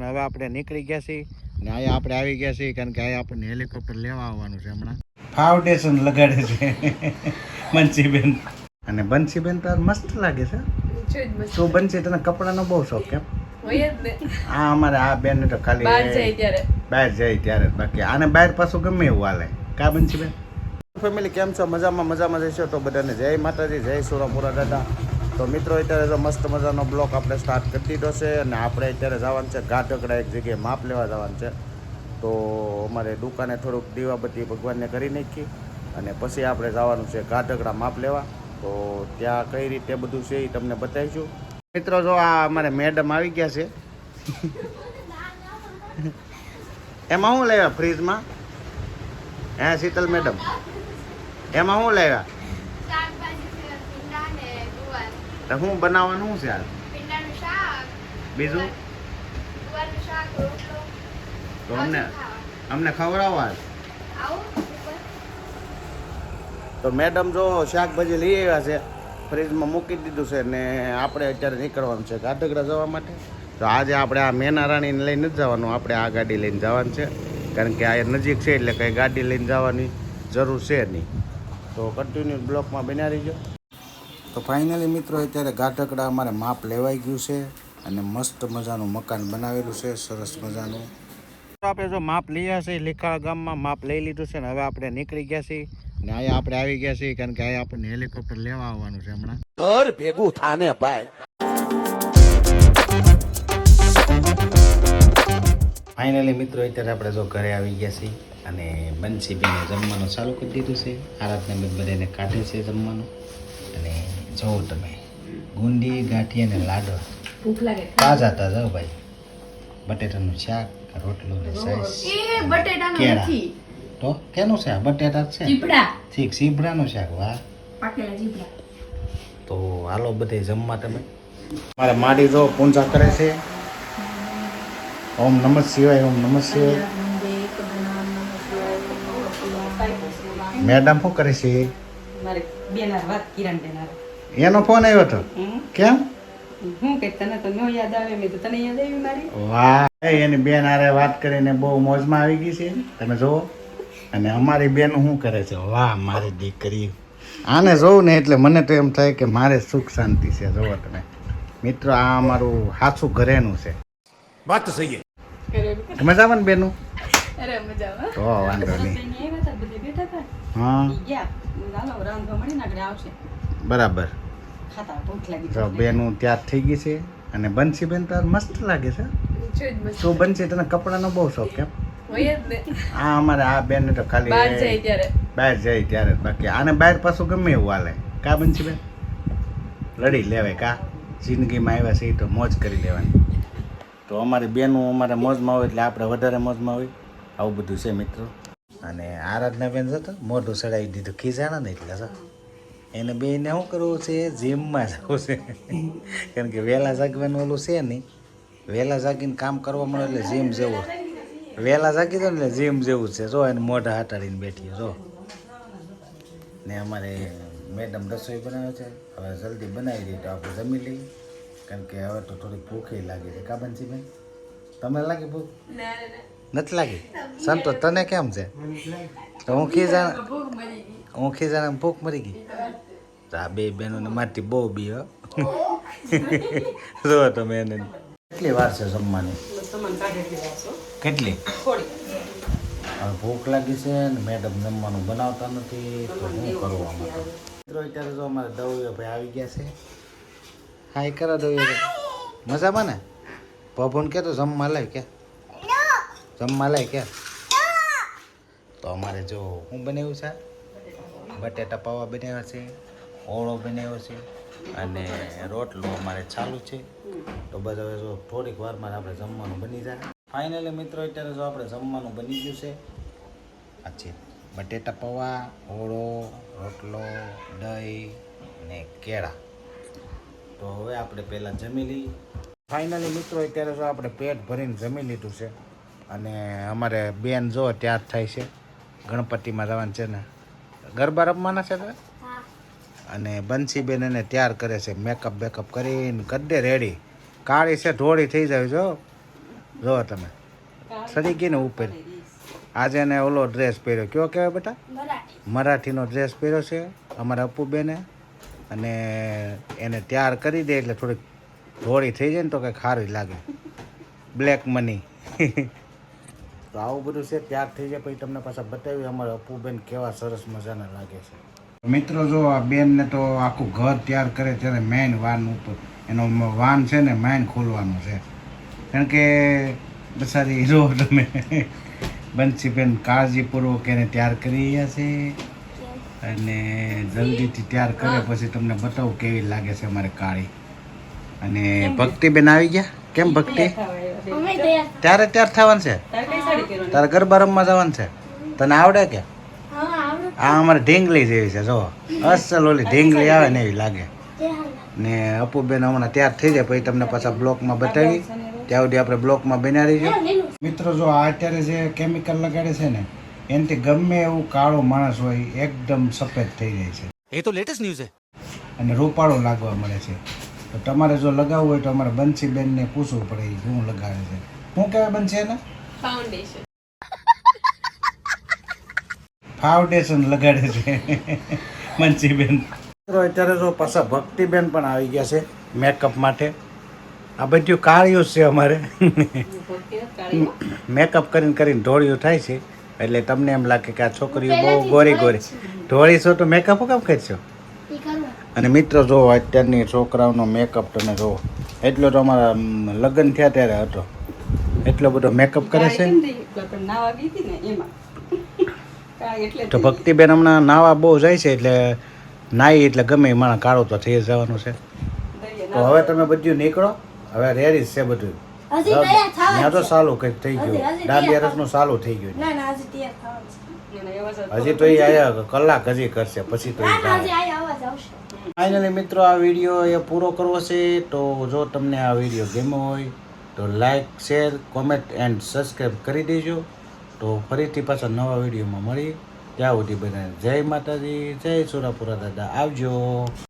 હવે આપણે નીકળી ગયા છીએ ને અહીંયા આપણે આવી ગયા છીએ કારણ કે અહીંયા આપણને હેલિકોપ્ટર લેવા આવવાનું છે હમણાં. ફાઉન્ડેશન લગાડે છે બંસીબેન. અને બંસીબેન તો મસ્ત લાગે છે. શું બનશે તને કપડાનો બહુ શોખ કેમ? હા અમારે આ બેન તો ખાલી બહાર જાય ત્યારે બાકી આને બહાર પાછું ગમે એવું હાલે કા બંસીબેન. ફેમિલી કેમ છો? મજામાં જઈશો તો બધાને જય માતાજી, જય સુરાપુરા દાદા. તો મિત્રો અત્યારે તો મસ્ત મજાનો બ્લોક આપણે સ્ટાર્ટ કરી દીધો છે અને આપણે અત્યારે જવાનું છે ગાઢકડા એક જગ્યાએ માપ લેવા જવાનું છે. તો અમારે દુકાને થોડુંક દીવાબત્તી ભગવાનને કરી નાખી અને પછી આપણે જવાનું છે ગાઢકડા માપ લેવા. તો ત્યાં કઈ રીતે બધું છે એ તમને બતાવીશું. મિત્રો જો આ અમારે મેડમ આવી ગયા છે. એમાં શું લેવા ફ્રીજમાં? હે શીતલ મેડમ એમાં શું લેવા? તો શું બનાવવાનું છે હાલ? બીજું તો અમને ખવડાવો હાલ. તો મેડમ જો શાકભાજી લઈ આવ્યા છે, ફ્રીજમાં મૂકી દીધું છે ને આપણે અત્યારે નીકળવાનું છે ગાઢકડા જવા માટે. તો આજે આપણે આ મેના રાણીને લઈને જ જવાનું, આપણે આ ગાડી લઈને જવાનું છે કારણ કે આ નજીક છે એટલે કંઈ ગાડી લઈને જવાની જરૂર છે નહીં. તો કન્ટિન્યુ બ્લોકમાં બન્યા રહીજો. તો ફાઇનલી મિત્રો અત્યારે ગાઢકડા અમારે માપ લેવાઈ ગયું છે અને મસ્ત મજાનું મકાન બનાવેલું છે, સરસ મજાનું. આપણે જો માપ લઈએ છીએ લીખાળ ગામમાં માપ લઈ લીધું છે ને હવે આપણે નીકળી ગયા છીએ ને અહીંયા આપણે આવી ગયા છીએ કારણ કે અહીંયા આપણને હેલિકોપ્ટર લેવા આવવાનું છે હમણાં. ઘર ભેગું થાને ભાઈ. ફાઇનલી મિત્રો અત્યારે આપણે જો ઘરે આવી ગયા છીએ અને બંસીબેને જમવાનું ચાલુ કરી દીધું છે. આરાધના બધાને કાઢે છે જમવાનું અને જોવો તમે ગુંડી ગાંઠી અને લાડવા ભૂખ લાગે તાજા તાજા ભાઈ. બટેટાનું શાક, રોટલો ને સાઈસ. તો કેનું છે? બટેટા છે. ઠીક સીભડાનું શાક. વાહ તો હાલો બધે જમવા તમે. મારે માડી જો પૂંજા કરે છે. ઓમ નમઃ શિવાય, ઓમ નમઃ શિવાય. મેડમ શું કરે છે? એનો ફોન આવ્યો હતો. કેમ? વાહ એની બેન હારે વાત કરીને બહુ મોજમાં આવી ગઈ છે તમે જોવો. અને અમારી બેન શું કરે છે? વાહ મારી દીકરી. આને જોઉં ને એટલે મને તો એમ થાય કે મારે સુખ શાંતિ છે. જોવો તમે મિત્રો આ અમારું સાચું ઘરેનું છે. વાત સહી. મજામાં ને બેનું? તો વાંધો નહીં. હા બરાબર. તો બેનું ત્યાર થઈ ગઈ છે અને બંસી બેન તો મસ્ત લાગે છે. શું બંસી તને કપડાનો બહુ શોખ કેમ? હા અમારે આ બેન તો ખાલી બહાર જાય ત્યારે બાકી આને બહાર પાછું ગમે એવું હાલે કા બંસી બેન. લડી લેવાય કા જિંદગીમાં આવ્યા છે એ તો મોજ કરી લેવાની. તો અમારી બેનું અમારે મોજમાં હોય એટલે આપણે વધારે મોજમાં હોય. આવું બધું છે મિત્રો. અને આરાધના બેન જતો મોઢું ચડાવી દીધું ખીજાણા ને એટલે છે એને બેને શું કરવું છે? જીમમાં જવું છે કારણ કે વહેલા જાગવાનું ઓલું છે નહીં. વહેલા જાગીને કામ કરવા મળે એટલે જીમ જેવું. વહેલા જાગી દો ને એટલે જીમ જેવું છે. જો એને મોઢા હટાડીને બેઠી જો. ને અમારે મેડમ રસોઈ બનાવે છે. હવે જલ્દી બનાવી દઈએ તો આપણે જમી લઈએ કારણ કે હવે તો થોડીક ભૂખે લાગી છે કા બંસી બેન? તમને લાગી ભૂખ? નથી લાગી? સંતોષ તને કેમ છે? તો હું ખીજાણા ભૂખ મરી ગઈ. તો આ બે બહેનોને મારથી બહુ બી હો. જો તમે એને કેટલી વાર છે જમવાની? કેટલી? હવે ભૂખ લાગી છે ને મેડમ જમવાનું બનાવતા નથી તો શું કરવું? મિત્રો અત્યારે જો અમારે દવીઓ ભાઈ આવી ગયા છે. હા એ કરો દવીઓ મજામાં ને? પભુને કે તો જમવા લાય કે જમવા લાય કે. તો અમારે જો શું બનાવ્યું છે? બટેટા પૌવા બનાવ્યા છે, ઓળો બનાવ્યો છે અને રોટલો અમારે ચાલુ છે. તો બસ હવે જો થોડીક વારમાં આપણે જમવાનું બની જાય. ફાઇનલી મિત્રો અત્યારે જો આપણે જમવાનું બની ગયું છે. આ છે બટેટા પૌવા, ઓળો, રોટલો, દહીં ને કેળા. તો હવે આપણે પહેલાં જમી લઈએ. ફાઇનલી મિત્રો અત્યારે જો આપણે પેટ ભરીને જમી લીધું છે અને અમારે બેન જો ત્યાર થાય છે. ગણપતિમાં જવાનું છે ને ગરબા રમવાના છે અને બંસીબેન એને તૈયાર કરે છે. મેકઅપ બેકઅપ કરીને કદ્દે રેડી. કાળી છે ધોળી થઈ જાય જો જો તમે સડી ગઈ ને ઉપર. આજે એને ઓલો ડ્રેસ પહેર્યો, કયો કહેવાય બેટા? મરાઠીનો ડ્રેસ પહેર્યો છે અમારા અપ્પુબેને. અને એને તૈયાર કરી દે એટલે થોડીક ધોળી થઈ જાય ને તો કંઈક સારી લાગે. Black money. તો આવું બધું છે, તૈયાર થઈ જાય પછી તમને પાછા બતાવ્યું અમારા અપ્પુબેન કેવા સરસ મજાના લાગે છે. મિત્રો જો આ બેનને તો આખું ઘર તૈયાર કરે ત્યારે મેઇન વાન ઉપર એનો વાન છે ને મેઇન ખોલવાનો છે. કારણ કે બસારી જો તમે બંસીબેન કાળજીપૂર્વક એને તૈયાર કરી રહ્યા છે. અને જલ્દીથી તૈયાર કરે પછી તમને બતાવું કેવી લાગે છે અમારે કાળી. અને ભક્તિબેન આવી ગયા. કેમ ભક્તિ? ત્યારે તૈયાર થવાનું છે? તારે ગરબા રમવા જવાનું છે? તને આવડે કે? આ અમારે ઢીંગલી જેવી છે જો, અસલ ઓલી ઢીંગલી આવે ને એવી લાગે. ને અપુબેન હમણાં તૈયાર થઈ જાય પછી તમને પાછા બ્લોકમાં બતાવી. ત્યાં સુધી આપણે બ્લોકમાં બનાવી રહીશું. મિત્રો જો આ અત્યારે જે કેમિકલ લગાડે છે ને એનાથી ગમે એવું કાળો માણસ હોય એકદમ સફેદ થઈ જાય છે. એ તો લેટેસ્ટ ન્યૂઝ છે. અને રૂપાળો લાગવા મળે છે. તો તમારે જો લગાવવું હોય તો અમારે બંસીબેનને પૂછવું પડે શું લગાડે છે. શું કહેવાય બંસી એને? ફાઉન્ડેશન. ફાઉન્ડેશન લગાડે છે બંસીબેન. મિત્રો અત્યારે જો પાછા ભક્તિબેન પણ આવી ગયા છે મેકઅપ માટે. આ બધું કાળિયું છે અમારે. મેકઅપ કરીને કરીને ધોળિયું થાય છે એટલે તમને એમ લાગે કે આ છોકરીઓ બહુ ગોરી ગોરી. ધોળી છો તો મેકઅપ કેમ કરશો? અને મિત્રો જો અત્યારની છોકરાઓનો મેકઅપ તમે જુઓ, એટલો તો અમારા લગ્ન થયા ત્યારે હતો. એટલો બધો મેકઅપ કરે છે. તો ભક્તિબેન હમણાં નાવા બહુ જાય છે એટલે નાઈ એટલે ગમે એ માણસ કાળો તો થઈ જવાનું છે. તો હવે તમે બધું નીકળો, હવે રેડી છે બધું. ત્યાં તો સાલું કંઈક થઈ ગયું, દાંડિયા રસનું સાલું થઈ ગયું. હજી તો એ આયા કલાક હજી કરશે પછી તો ફાઇનલી મિત્રો આ વિડીયો એ પૂરો કરવો છે. તો જો તમને આ વિડીયો ગમ્યો હોય તો like, share, comment and subscribe કરી દેજો. તો ફરીથી પાછા નવા વિડીયોમાં મળીએ. ત્યાં સુધી બધાને જય માતાજી, જય સુરાપુરા દાદા, આવજો.